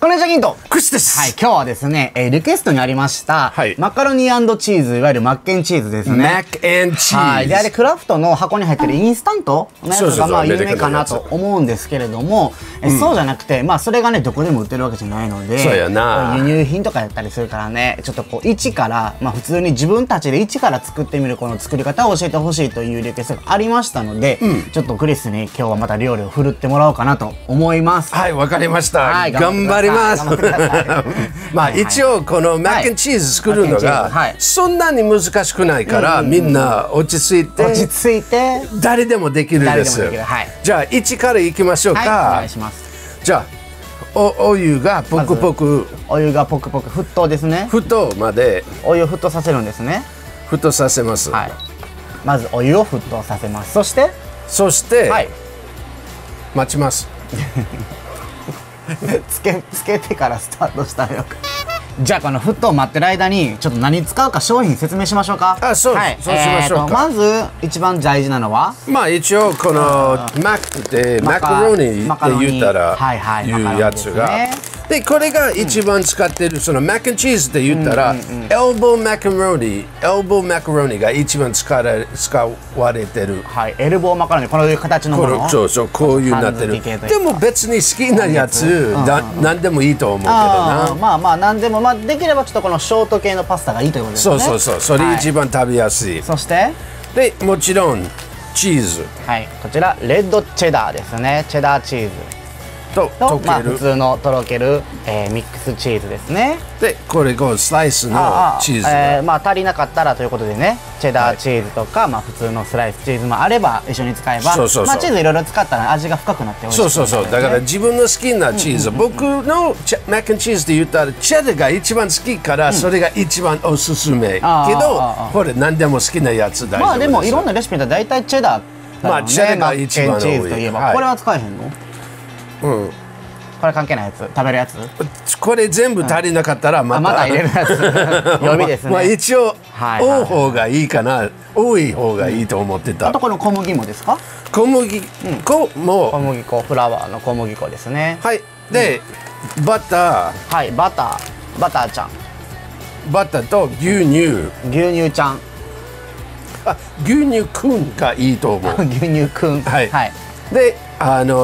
こんにちは、キント。クシです。はい、今日はですね、リクエストにありました、はい、マカロニ&チーズ、いわゆるマッケンチーズですね。マック&チーズ。はい。で、あれ、クラフトの箱に入ってるインスタントのやつが、まあ、有名かなと思うんですけれども、そうじゃなくて、まあ、それがね、どこでも売ってるわけじゃないので、そうやな。輸入品とかやったりするからね、ちょっとこう、一から、まあ、普通に自分たちで一から作ってみるこの作り方を教えてほしいというリクエストがありましたので、ちょっとクリスに今日はまた料理を振るってもらおうかなと思います。はい、わかりました。はい、頑張ります。まあ一応このマック&チーズ作るのがそんなに難しくないからみんな落ち着いて誰でもできるです。じゃあ1からいきましょうか。お願いします。じゃあお湯がポクポク、お湯がポクポク沸騰ですね。沸騰までお湯を沸騰させるんですね。沸騰させます。はい。まずお湯を沸騰させます。そしてはい、待ちます。つけてからスタートしたよ。じゃあこの沸騰を待ってる間にちょっと何使うか商品説明しましょうか。そうしましょうか。まず一番大事なのは、まあ一応このマックってマカロニって言ったらいうやつが。でこれが一番使ってるそのマック&チーズって言ったらエルボーマカロニが一番使われてる。はい、エルボーマカロニ、このいう形のもの。そうこういうなってる。でも別に好きなやつ何でもいいと思うけどな。まあまあ何でも、まあできればちょっとこのショート系のパスタがいいということですね。そうそれ一番食べやすい。そしてでもちろんチーズ。はい、こちらレッドチェダーですね。チェダーチーズとまあ普通のとろける、ミックスチーズですね。でこれスライスのチーズがまあ足りなかったらということでね、チェダーチーズとか、まあ普通のスライスチーズもあれば一緒に使えば、まあチーズいろいろ使ったら味が深くなって美味しい。そうだから自分の好きなチーズ、僕のマック&チーズって言ったらチェダーが一番好きからそれが一番おすすめけど、これ何でも好きなやつ大丈夫です。まあでもいろんなレシピで大体チェダーだよね。チェダーが一番多い。チーズといえばこれは使えへんの？これ関係ないやつ、食べるやつ。これ全部足りなかったらまた入れるやつ。予備ですね。まあ一応多い方がいいかな、多い方がいいと思ってた。あとこの小麦もですか？小麦粉も小麦粉、フラワーの小麦粉ですね。はい。でバター、はい、バターちゃん、バターと牛乳ちゃん、牛乳くんがいいと思う。牛乳くん、はい。で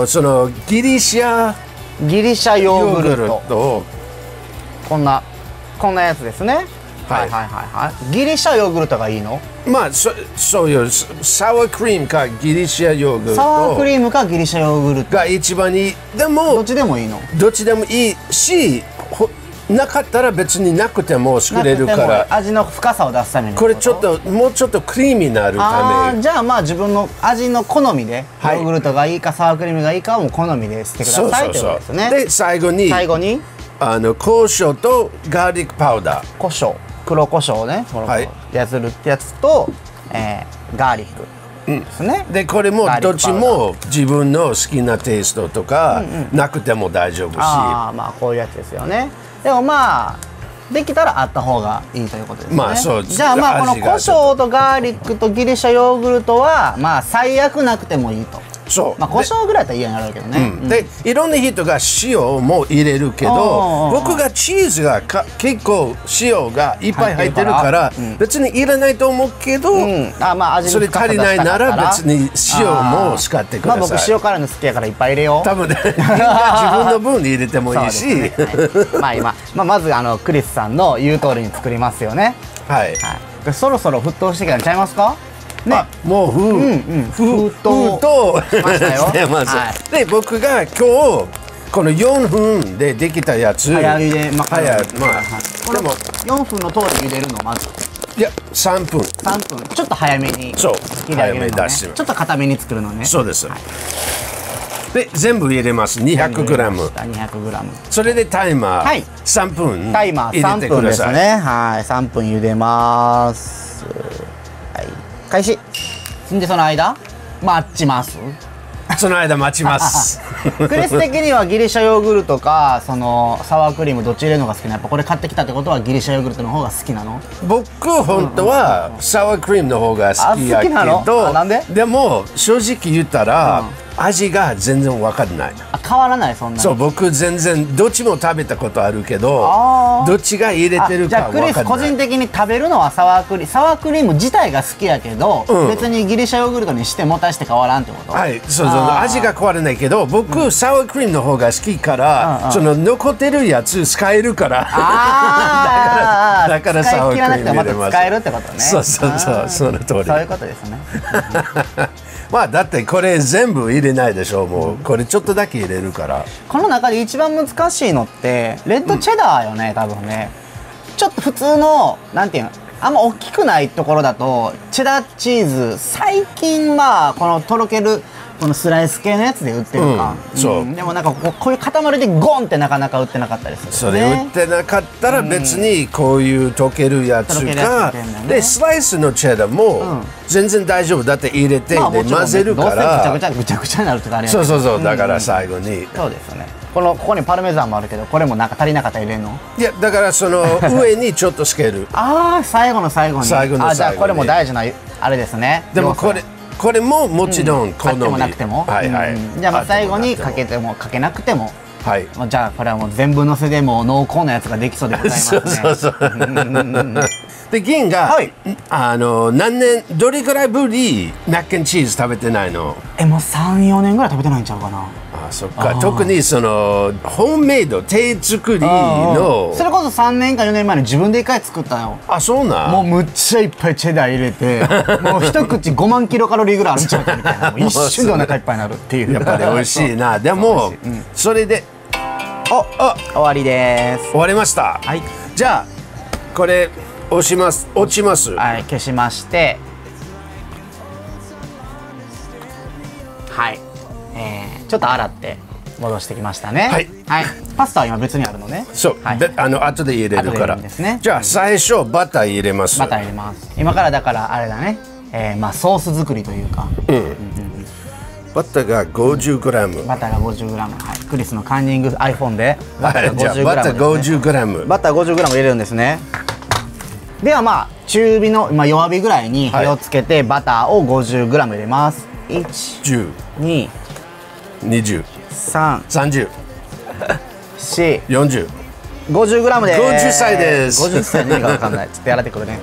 そのギリシャヨーグルト、こんなやつですね。ギリシャヨーグルトがいいの？まあそういうサワークリームかギリシャヨーグルト、サワークリームかギリシャヨーグルトが一番いい。でもどっちでもいいの？どっちでもいいし、なかったら別になくても作れるから、味の深さを出すためにこれもうちょっとクリーミーになるため。じゃあまあ自分の味の好みでヨーグルトがいいかサワークリームがいいかはもう好みでしてくださいということですね。で最後に胡椒とガーリックパウダー、黒胡椒ね、やつとガーリックですね。でこれもどっちも自分の好きなテイストとかなくても大丈夫し、まあこういうやつですよね。でもまあできたらあった方がいいということですね。じゃあまあこの胡椒とガーリックとギリシャヨーグルトはまあ最悪なくてもいいと。まあ胡椒ぐらいだったら嫌になるけどね。でいろんな人が塩も入れるけど、僕がチーズが結構塩がいっぱい入ってるから別にいらないと思うけど、それ足りないなら別に塩も使ってください。まあ僕塩辛いの好きやからいっぱい入れよう。多分ね、自分の分に入れてもいいし。まずクリスさんの言う通りに作りますよね。はい。そろそろ沸騰してきたんちゃいますか？もう沸騰しましたよ。で僕が今日この4分でできたやつ、早茹でマカロニ。でも4分の通り茹でるのまず。いや3分ちょっと早めに。早めに出してる。ちょっと固めに作るのね。そうです。で全部入れます。200g。それでタイマー3分入れてください。はい、3分茹でます。開始。でその間待ちます。その間待ちます。クリス的にはギリシャヨーグルトかそのサワークリームどっち入れるのが好きなの？やっぱこれ買ってきたってことはギリシャヨーグルトの方が好きなの？僕本当はサワークリームの方が好きやけど、でも正直言ったら味が全然分かんない。変わらない、そんなに。そう、僕全然どっちも食べたことあるけど、どっちが入れてるか分かんない。じゃあクリス個人的に食べるのはサワークリーム自体が好きやけど、別にギリシャヨーグルトにしても大して変わらんってこと？はい、そう、味が変わらないけど、僕サワークリームの方が好きから、その残ってるやつ使えるから、だからサワークリーム入れます。使えるってことね。そう、その通り。そういうことですね。まあだってこれ全部入れないでしょ。もうこれちょっとだけ入れるから。この中で一番難しいのってレッドチェダーよね、多分ね。ちょっと普通のなんていうの、あんま大きくないところだとチェダーチーズ、最近まあこのとろけるこのスライス系のやつで売ってるか、でもなんかこういう塊でゴンってなかなか売ってなかったりする、ね、それ売ってなかったら別にこういう溶けるやつか、でスライスのチェダーも全然大丈夫だって入れて、で混ぜるからぐちゃぐちゃになるとかあれやそう、だから最後に、そうですよね。ここにパルメザンもあるけど、これもなんか足りなかったら入れんの？いや、だからその上にちょっとつける最後の最後に。じゃあこれも大事なあれですね。でもこれももちろん好み、なくても、じゃあ最後にかけてもかけなくても、じゃあこれはもう全部のせでも濃厚なやつができそうでございますね。で銀が、何年どれぐらいぶりマックンチーズ食べてないの？もう3、4年ぐらい食べてないんちゃうかな。そっか。特にそのホームメイド手作りの、それこそ3年か4年前に自分で1回作ったよ。そうなん。もうむっちゃいっぱいチェダー入れて、もう一口5万キロカロリーぐらいあるんちゃうかみたいな、もう一瞬でお腹いっぱいになるっていう。やっぱり美味しいな。でもそれで終わりです。終わりました。じゃあこれ落ちます。消しまして、ちょっと洗って戻してきましたね。パスタは今別にあるのね。そう、後で入れるから。じゃあ最初バター入れます。今からだからあれだね、ソース作りというか。バターが 50g。バターが 50g。クリスのカンニング iPhone でバター 50g。バター 50g 入れるんですね。では中火の弱火ぐらいに火をつけて、バターを 50g 入れます。1、2、20、3、30、4、40、50g で50歳です。50歳何か分かんない。ちょっとやられてくるね。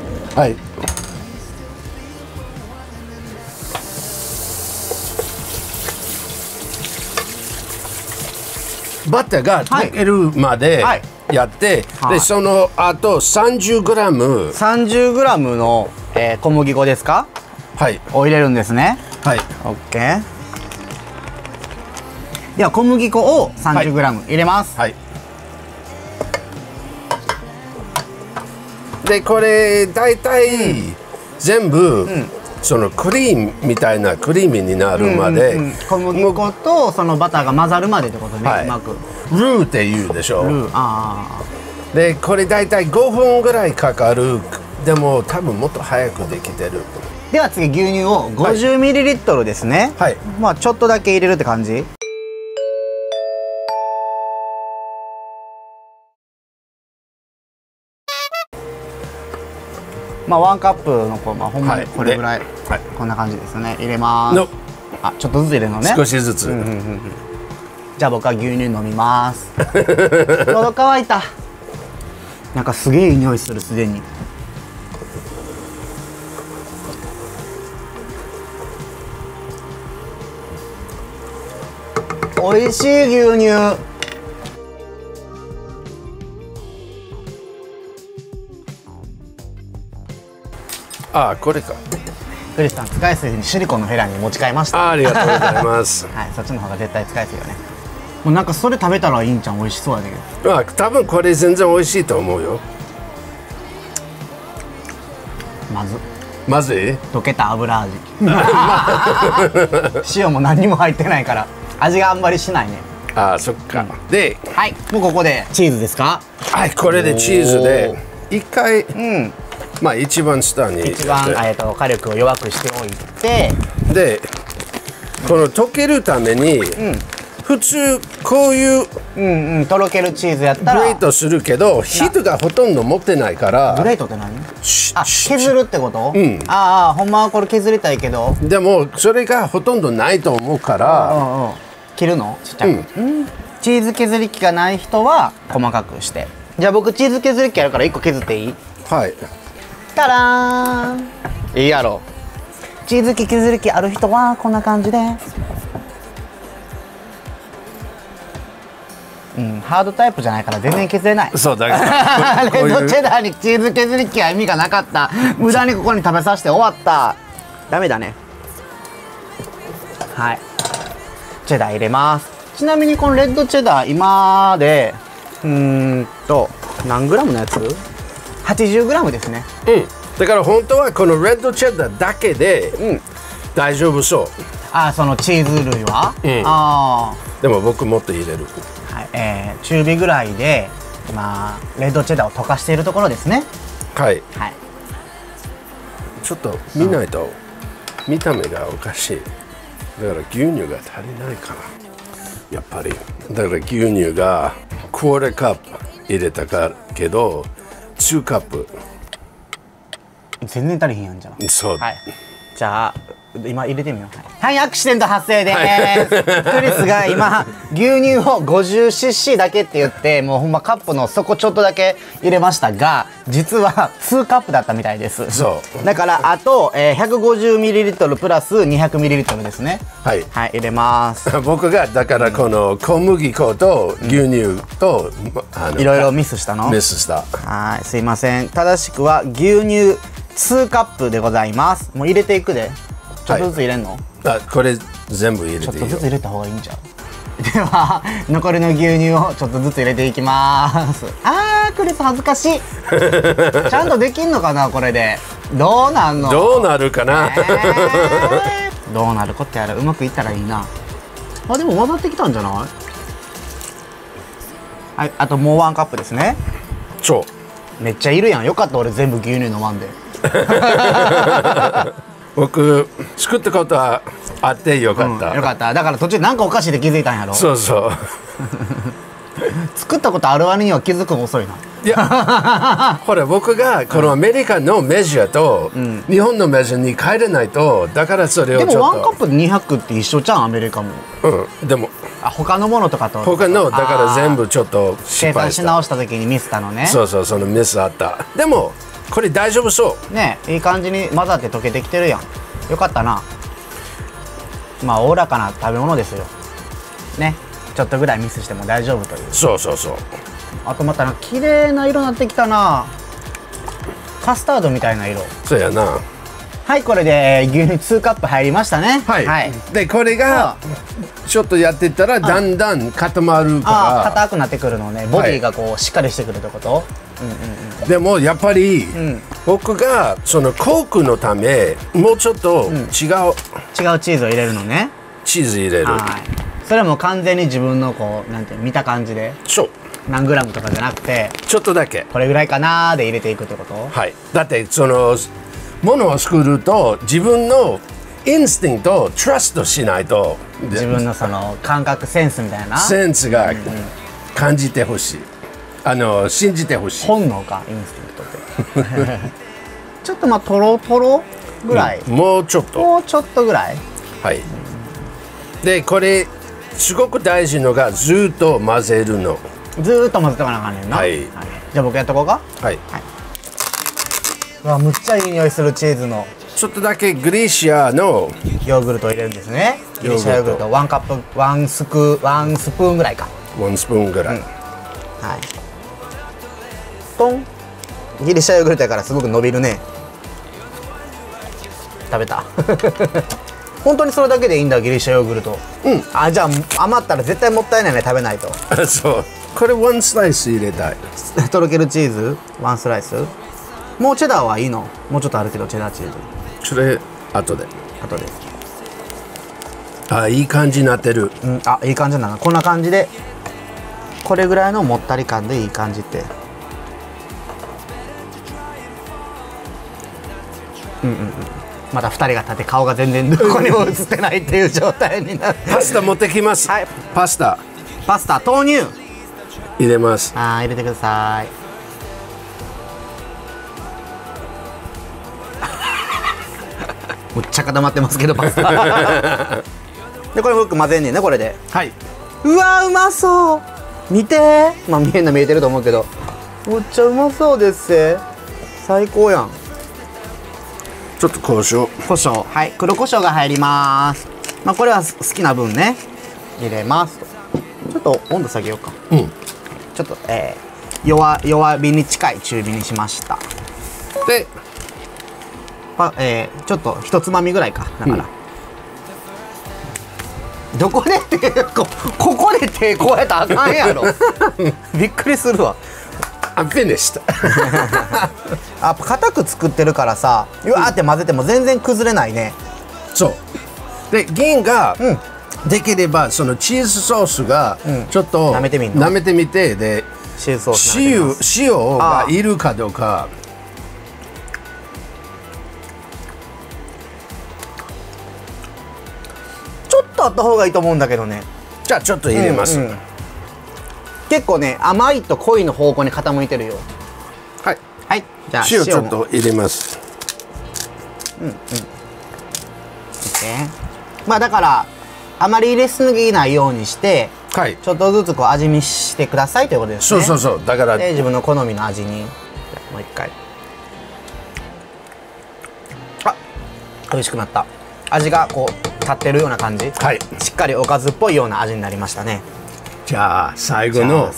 バターが溶けるまでやって、でその後 30g の小麦粉ですか？を入れるんですね。OK。では小麦粉を 30g 入れます。でこれ大体全部そのクリームみたいなクリーミーになるまで、小麦粉とそのバターが混ざるまでってことね。うまくルーって言うでしょ。でこれ大体5分ぐらいかかる。でも多分もっと早くできてる。では次牛乳を 50ml ですね。ちょっとだけ入れるって感じ。1カップのほんまにこれぐらい、こんな感じですね。入れます。ちょっとずつ入れるのね。少しずつ。じゃあ僕は牛乳飲みます。喉乾いた。なんかすげえいい匂いする、すでに。美味しい牛乳。これか。クリスさん、使いすぎにシリコンのヘラに持ち替えました。ありがとうございます。そっちの方が絶対使いすぎよね。もうなんかそれ食べたらいいんちゃん、美味しそうやけど。多分これ全然美味しいと思うよ。まずい？溶けた油味。塩も何にも入ってないから味があんまりしないね。そっか。で、もうここでチーズですか？これでチーズで一回。一番下に火力を弱くしておいて、でこの溶けるために、普通こういうとろけるチーズやったらグレートするけど人がほとんど持ってないから。グレートって何？あ、削るってこと？ああ、ほんまはこれ削りたいけどでもそれがほとんどないと思うから切るのちっちゃく。チーズ削り器がない人は細かくして。じゃあ僕チーズ削り器あるから1個削っていい？はい。タラーン。いいやろ。チーズ削り器ある人はこんな感じで。ハードタイプじゃないから全然削れない。そうだからレッドチェダーにチーズ削り器は意味がなかった。無駄にここに食べさせて終わった。ダメだね。はい、チェダー入れます。ちなみにこのレッドチェダー今で何グラムのやつ？80グラムですね。だから本当はこのレッドチェダーだけで大丈夫そう。あ、そのチーズ類はでも僕もっと入れる。はい、中火ぐらいで今レッドチェダーを溶かしているところですね。はい、ちょっと見ないと見た目がおかしい。だから牛乳が足りないかな、やっぱり。だから牛乳がクォーターカップ入れたけど2カップ全然足りへんやんじゃん。そう、じゃあ今入れてみよう。はい、アクシデント発生です。クリスが今牛乳を 50cc だけって言ってもうほんまカップの底ちょっとだけ入れましたが、実は2カップだったみたいです。そうだからあと、150ml プラス 200ml ですね。はい、入れます。僕がだからこの小麦粉と牛乳といろいろミスしたの？ミスした。はい、すいません。正しくは牛乳2カップでございます。もう入れていくで。ちょっとずつ入れんの？これ全部入れていいよ。ちょっとずつ入れた方がいいんちゃう？では残りの牛乳をちょっとずつ入れていきます。クリス恥ずかしい。ちゃんとできんのかなこれで。どうなんの？どうなるかな。どうなるこってやる。うまくいったらいいな。でも混ざってきたんじゃない？はい、あともう1カップですね。めっちゃいるやん。よかった俺全部牛乳飲まんで。僕作ったことはあってよかった、よかった。だから途中なんかおかしいで気づいたんやろ。そうそう作ったことある割には気づくの遅いな。いやほら僕がこのアメリカのメジャーと日本のメジャーに変えれないと、だからそれをちょっと。でも1カップで200って一緒じゃんアメリカも。でも他のものとかと他のだから全部ちょっと失敗した。計算し直した時にミスったのね。そうそのミスあった。でもこれ大丈夫そうね。いい感じに混ざって溶けてきてるやん。よかったな。まあおおらかな食べ物ですよね。ちょっとぐらいミスしても大丈夫という。そうあとまた綺麗な色になってきたな。カスタードみたいな色。そうやな。はい、これで牛乳2カップ入りましたね。でこれがちょっとやっていったらだんだん固まるから硬くなってくるのね。ボディがこうしっかりしてくるってこと？でもやっぱり僕がそのコークのためもうちょっと違うチーズを入れるのね。チーズ入れる。それはもう完全に自分のこうなんて見た感じで。何グラムとかじゃなくてちょっとだけこれぐらいかなーで入れていくってこと？だってそのものを作ると自分のインスティンクトをトラストしないと。自分のその感覚センスみたいなセンスが感じてほしい。信じてほしい。本能かインスティンクトってちょっとまあトロトロぐらい、もうちょっとぐらい。でこれすごく大事のがずっと混ぜるの。ずーっと混ぜとかなあかんねんな。じゃあ僕やっとこうか。わ、むっちゃいい匂いするチーズの。ちょっとだけグリシアのヨーグルトを入れるんですね。ギリシャヨーグルト1カップ1スプーンぐらいか。1スプーンぐらい。トン。ギリシャヨーグルトやからすごく伸びるね。食べた。本当にそれだけでいいんだギリシャヨーグルト。じゃあ余ったら絶対もったいないね食べないと。そう。これ1スライス入れたい。とろけるチーズ1スライス。もうチェダーはいいの？もうちょっとあるけどチェダーチーズ。それ後で。いい感じになってる。いい感じなの。こんな感じでこれぐらいのもったり感でいい感じって。まだ2人が立って顔が全然どこにも映ってないっていう状態になって。パスタ持ってきます。はい、パスタ豆乳入れます。入れてください。むっちゃ固まってますけどパスタでこれよく混ぜんねんね、これで。はい。うわうまそう、見て。まあ見えてると思うけど、めっちゃうまそうです。最高やん。ちょっと胡椒、はい、黒胡椒が入ります。まあこれは好きな分ね入れます。ちょっと温度下げようか。ちょっと弱火に近い中火にしました。でちょっと一つまみぐらいかだから、どこでここで手こうやったらあかんやろびっくりするわ。I'm finished 硬く作ってるからさ、うわーって混ぜても全然崩れないね。そうで、銀が、できればそのチーズソースがちょっと舐めてみて、でチーズソース塩がいるかどうか。ちょっとあった方がいいと思うんだけどね。じゃあちょっと入れます。結構ね、甘いと濃いの方向に傾いてるよ。はいはい、じゃあ塩ちょっと入れます。まあだからあまり入れすぎないようにして、はい、ちょっとずつこう味見してくださいということですね。そうだから自分の好みの味に。もう一回。あ、美味しくなった。味がこう立ってるような感じ、はい、しっかりおかずっぽいような味になりましたね。じゃあ最後の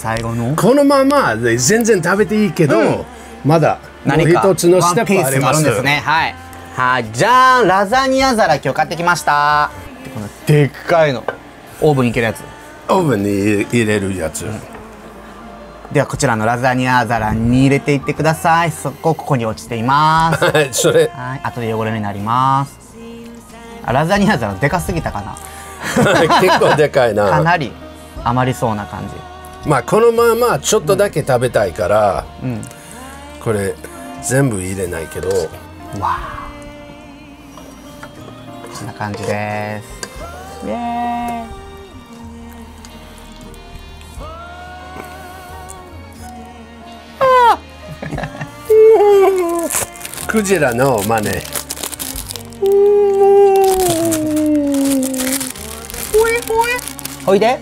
このままで全然食べていいけど、まだもう一つのステップありますね。はい、じゃあラザニア皿今日買ってきました。このでっかいのオーブンにいけるやつ、オーブンに入れるやつ、ではこちらのラザニア皿に入れていってください。ここに落ちていますそれ、はい、後で汚れになります。ラザニア皿でかすぎたかな結構でかいなかなり余りそうな感じ。まあこのままちょっとだけ食べたいから、これ全部入れないけど、わあこんな感じです。イエーイ。クジラの真似。ほいで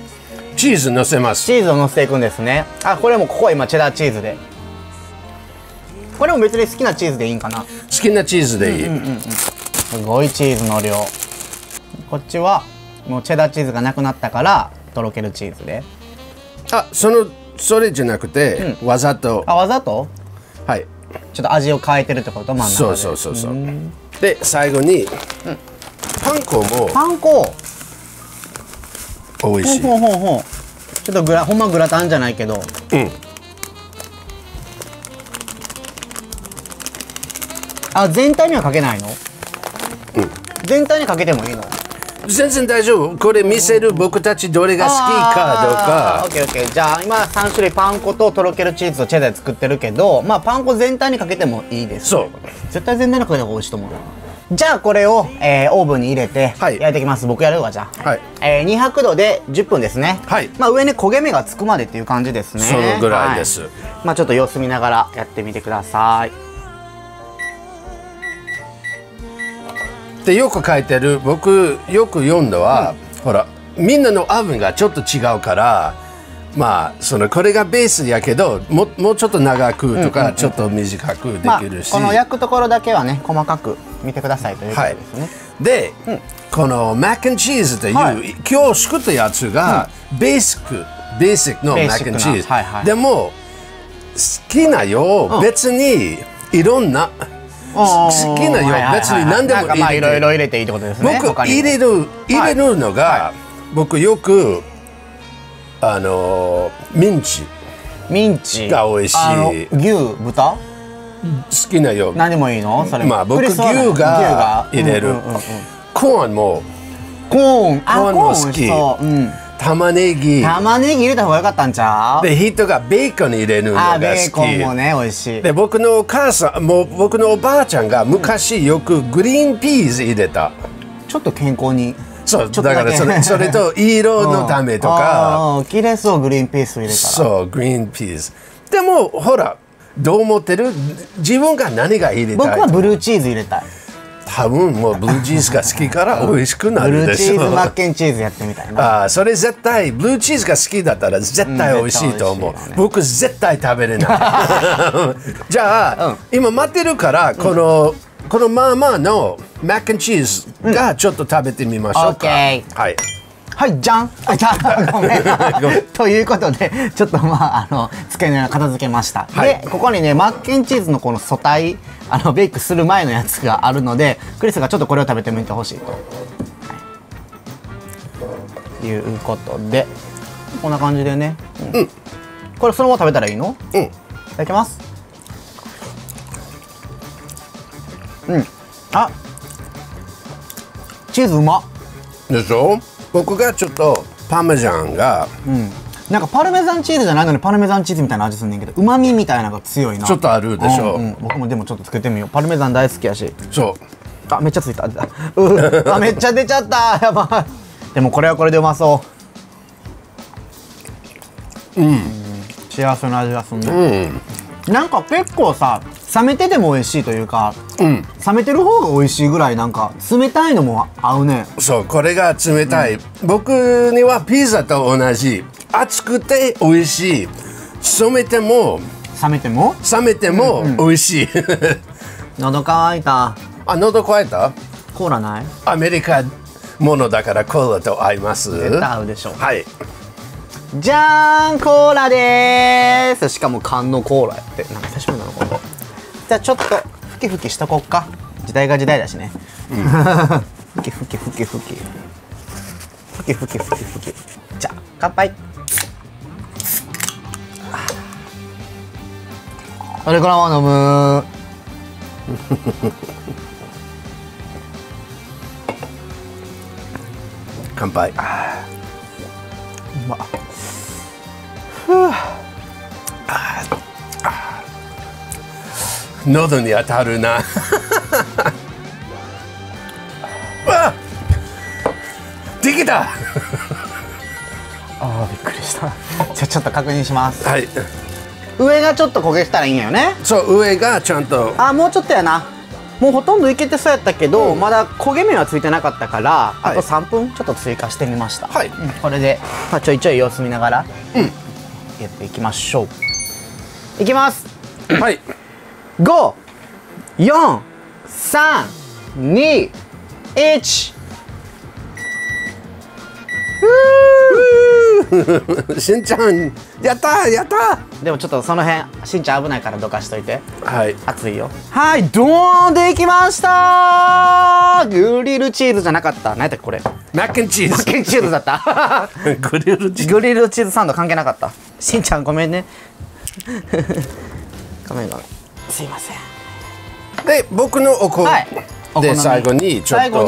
チーズ乗せます。チーズを乗せていくんですね。あ、これもここは今チェダーチーズで、これも別に好きなチーズでいいんかな。好きなチーズでいい。すごいチーズの量。こっちはもうチェダーチーズがなくなったからとろけるチーズで。あ、それじゃなくて、わざと。あ、わざと。はい、ちょっと味を変えてるってこと。真ん中で。そうで最後に、パン粉も美味しい。ちょっとほんまグラタンじゃないけど、あ、全体にはかけないの？全体にかけてもいいの？全然大丈夫。これ見せる僕たちどれが好きかどうか。オッケーオッケー。じゃあ今3種類パン粉ととろけるチーズとチェダーで作ってるけど、まあパン粉全体にかけてもいいです。そう。絶対全体にかけた方が美味しいと思う。じゃあこれを、オーブンに入れて焼いていきます。僕やるわ。じゃあ、200度で10分ですね。まあ上に焦げ目がつくまでっていう感じですね。そのぐらいです。まあちょっと様子見ながらやってみてください。でよく書いてる、僕よく読んだは、ほらみんなのオーブンがちょっと違うから、まあこれがベースやけど、もうちょっと長くとかちょっと短くできるし、この焼くところだけはね細かく見てくださいということですね。で、このマックンチーズという、今日作ったやつがベーシックのマックンチーズでも、好きなよ別にいろんな好きなよ別に何でもいい。いろいろ入れていいってことですね。僕入れるのが、僕よくミンチが美味しい。牛、豚好きなよ。何でもいいの？それ。まあ僕牛が入れる。コーンも好き。玉ねぎ入れた方が良かったんちゃう？で人がベーコン入れるのが好き。ベーコンもね美味しい。で僕のお母さんも僕のおばあちゃんが昔よくグリーンピース入れた。ちょっと健康に。そうだからそれと色のためとか綺麗そうグリーンピース入れたら。そうグリーンピースでもほらどう思ってる？自分が何が入れたい？僕はブルーチーズ入れたい。多分もうブルーチーズが好きから美味しくなるでしょ。ブルーチーズマッケンチーズやってみたいな。それ絶対ブルーチーズが好きだったら絶対美味しいと思う。僕絶対食べれないじゃあ、今待ってるからこのまあまあのマックンチーズがちょっと食べてみましょうか。はいはいじゃんごめんということでちょっと机の上片付けました、でここにねマッケンチーズのこの素体ベイクする前のやつがあるのでクリスがちょっとこれを食べてみてほしいと、いうことでこんな感じでね、これそのまま食べたらいいの？いただきます。あチーズうまっでしょ。僕がちょっとパメジャンが、なんかパルメザンチーズじゃないのにパルメザンチーズみたいな味すんねんけど、旨味みたいなのが強いな。ちょっとあるでしょ。僕もでもちょっとつけてみよう。パルメザン大好きやし。そう。めっちゃついた。めっちゃ出ちゃった。やばい。でもこれはこれでうまそう。幸せな味がすんね。なんか結構さ冷めてても美味しいというか、冷めてる方が美味しいぐらいなんか冷たいのも合うね。そうこれが冷たい、僕にはピザと同じ熱くて美味しい、冷めても美味しい喉乾いた。喉乾いた？コーラない？アメリカものだからコーラと合います。絶対合うでしょ。はいじゃーんコーラでーす。しかも缶のコーラやって、なんか久しぶりなの今度。じゃあちょっとふきふきしとこっか。時代が時代だしね。ふきふきふきふき。ふきふきふきふき。じゃあ乾杯。これからは飲む。乾杯。うまっ。喉に当たるなできたびっくりした。じゃあちょっと確認します。はい。上がちょっと焦げしたらいいんやよね。そう上がちゃんともうちょっとやな。もうほとんどいけてそうやったけど、まだ焦げ目はついてなかったから、あと3分ちょっと追加してみました。これで、ちょいちょい様子見ながら、やっていきましょう。いきます。はい。5、4、3、2、1。しんちゃんやったやった。でもちょっとその辺しんちゃん危ないからどかしといて。熱いよ。ドーンできました。グリルチーズじゃなかった。何やったっけこれ？マッケンチーズ。マッケンチーズだった。グリルチーズサンド関係なかった。しんちゃんごめんね。ごめんすいません。で僕のお好みで最後にちょっと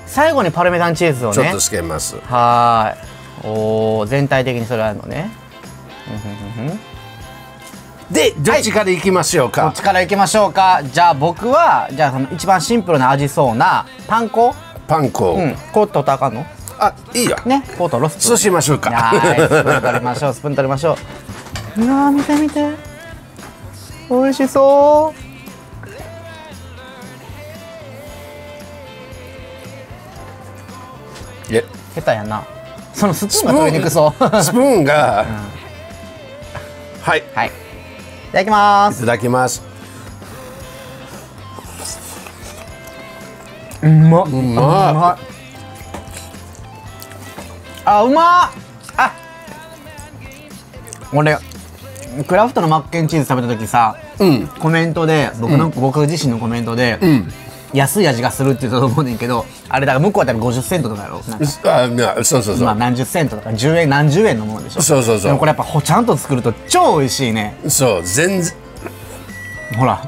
最後にパルメザンチーズをねちょっとつけます。全体的にそれあるのね。でどっちからいきましょうか。じゃあ僕は一番シンプルな味そうなパン粉。こう取ったらあかんの？いいよね。こう取ろう。そうしましょうか。スプーン取りましょう。スプーン取りましょう。うわ見て見て美味しそう。下手やな。そのスプーンが取りにくそう。スプーンがはい。いただきます。いただきます。うまっ。うまっ。俺クラフトのマッケンチーズ食べた時さ、コメントで僕自身のコメントで、安い味がするって言ったと思うねんけど、あれだから向こうだったら50セントとかやろ。そう何十セントとか10円何十円のものでしょ。でもこれやっぱちゃんと作ると超美味しいね。そう全然ほら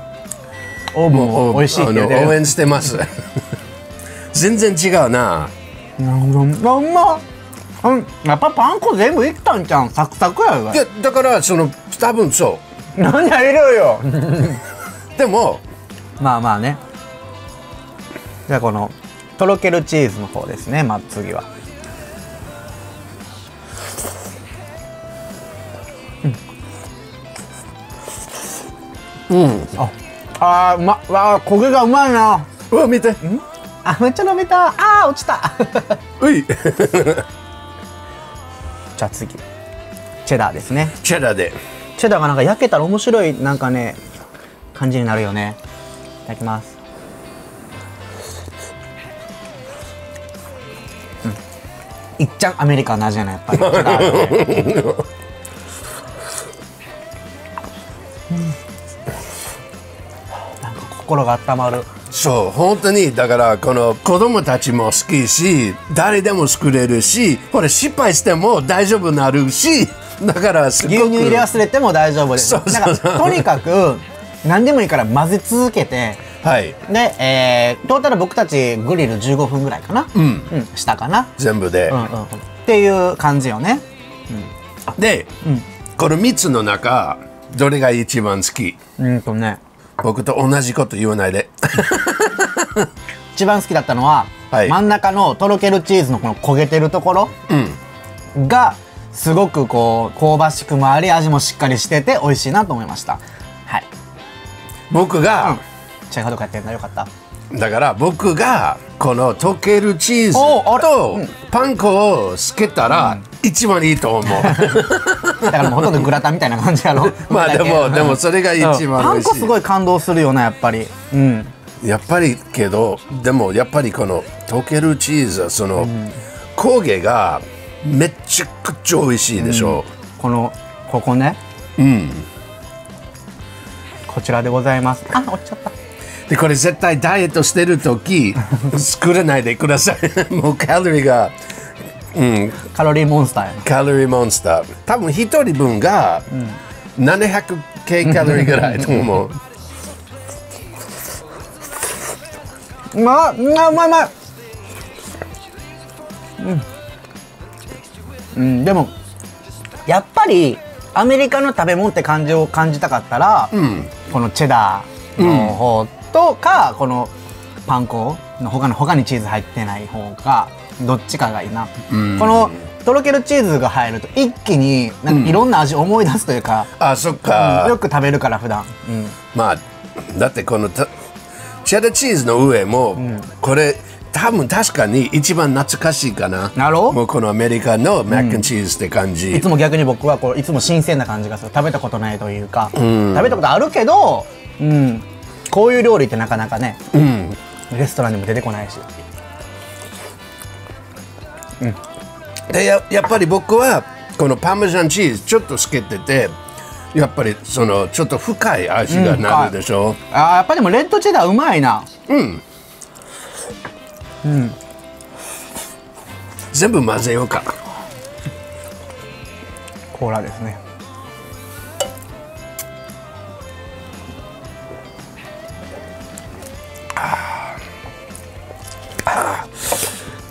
オーブンも美味しいって言ってる。応援してます。全然違うな。うまっ。やっぱパン粉全部いったんじゃん。サクサクやよ。いやだから多分そう。何や入れるよ。でもまあまあね。じゃあこのとろけるチーズの方ですね。まあ次は。あーうまっ。わあ焦げがうまいな。うわ見て。あめっちゃ飲めた。あー落ちた。うい。じゃあ次チェダーですね。チェダーで。チェダーがなんか焼けたら面白いなんかね感じになるよね。いただきます。いっちゃんアメリカの味じゃないやっぱり。チェダーってなんか心が温まる。そう本当にだからこの子供たちも好きし誰でも作れるしこれ失敗しても大丈夫になるしだからすごく牛乳入れ忘れても大丈夫です。なんかとにかく何でもいいから混ぜ続けて、はい、で、トータル僕たちグリル15分ぐらいかな、したかな全部で、っていう感じよね。で、この3つの中どれが一番好き？ね僕と同じこと言わないで。一番好きだったのは、真ん中のとろけるチーズのこの焦げてるところがすごくこう香ばしくもあり味もしっかりしてて美味しいなと思いました。はい。僕が、チェフどこやってんだよかった。だから僕がこの溶けるチーズとパン粉をつけたら一番いいと思う。だからもうほとんどグラタンみたいな感じやろ。まあでもそれが一番美味しい。パン粉すごい感動するよなやっぱり。やっぱりけどでもやっぱりこの溶けるチーズその焦げがめっちゃくちゃ美味しいでしょ。ここね。こちらでございます。あ落ちちゃった。でこれ絶対ダイエットしてる時作らないでください。もうカロリーが、カロリーモンスターやね。カロリーモンスター多分1人分が700キロカロリーぐらいと思う。うまいうまい。でもやっぱりアメリカの食べ物って感じを感じたかったら、このチェダーの方とか、このパン粉の他にチーズ入ってない方がどっちかがいいな。このとろけるチーズが入ると一気になんかいろんな味思い出すというか、あそっか、よく食べるから普段、まあだってこのチェダーチーズの上も、これ多分確かに一番懐かしいかな。もうこのアメリカのマックンチーズって感じ。いつも逆に僕はいつも新鮮な感じがする。食べたことないというか、食べたことあるけど、こういう料理ってなかなかね、レストランでも出てこないし。でやっぱり僕はこのパメジャンチーズちょっとつけててやっぱりそのちょっと深い味がなるでしょ。やっぱりでもレッドチェダーうまいな。全部混ぜようか。コーラですね。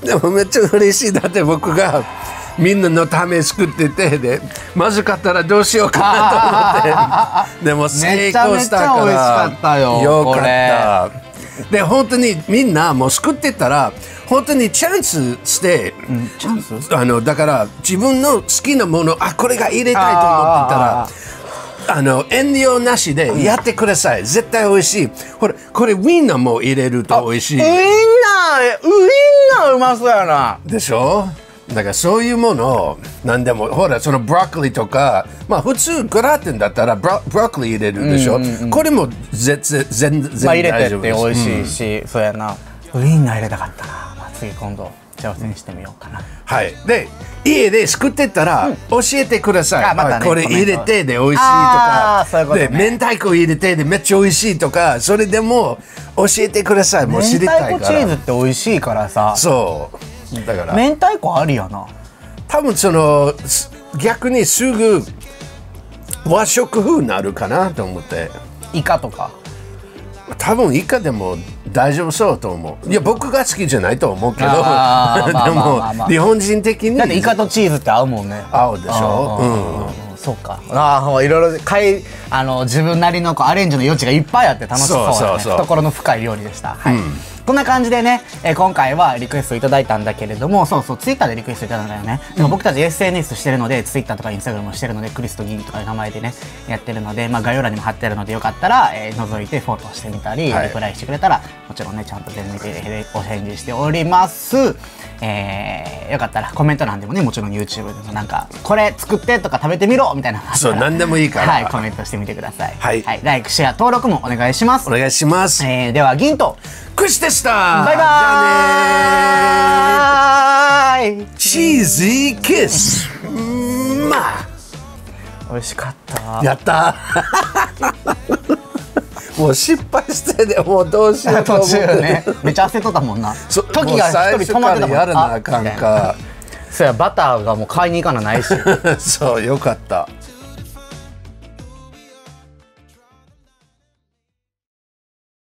でもめっちゃ嬉しい。だって僕がみんなのため作っててでまずかったらどうしようかなと思ってでも成功したからめちゃめちゃ美味しかったよ。よかった。で本当にみんなもう作ってたら本当にチャンスして、チャンスだから自分の好きなものこれが入れたいと思ってたら遠慮なしでやってください。絶対美味しい。ほらこれウインナーも入れると美味しい。ウインナーうまそうやな。でしょ。だからそういうもの何でもほらそのブロッコリーとかまあ普通グラタンだったらブロッコリー入れるでしょ。これも全然入れてって美味しいし、そうやな。ウインナー入れたかったな。次今度挑戦してみようかな。はい。で家で作ってたら教えてください。これ入れてで美味しいとかで明太子入れてでめっちゃ美味しいとかそれでも教えてください。もう知りたいから。明太子チーズって美味しいからさ。そうだから明太子ありやな。多分その逆にすぐ和食風になるかなと思って。イカとか多分イカでも大丈夫そうと思う。いや僕が好きじゃないと思うけど、でも日本人的にだってイカとチーズって合うもんね。合うでしょ。そうか。いろいろ自分なりのアレンジの余地がいっぱいあって楽しそうなね、懐の深い料理でした。はい。こんな感じでね、今回はリクエストいただいたんだけれども、そうそう、ツイッターでリクエストいただいたよね。でも僕たち SNS してるので、ツイッターとかインスタグラムもしてるので、クリスとギンとかいう名前でね、やってるので、概要欄にも貼ってあるので、よかったら、覗いてフォローしてみたり、リプライしてくれたら、もちろんね、ちゃんと全力でお返事しております。よかったらコメント欄でもね、もちろん YouTube でもなんか、これ作ってとか食べてみろみたいな。そう、何でもいいから。はい、コメントしてみてください。はい。ライク、シェア、登録もお願いします。お願いします。では、ギンと、クリスでした。バイバーイ。チーズイキス。美味しかった。やった。もう失敗してでもうどうしようと思って。途中ね、めっちゃ焦っとったもんな。時が一人止まってたもん。やらなあかんか。そうや、バターがもう買いに行かなないし。そう、よかった。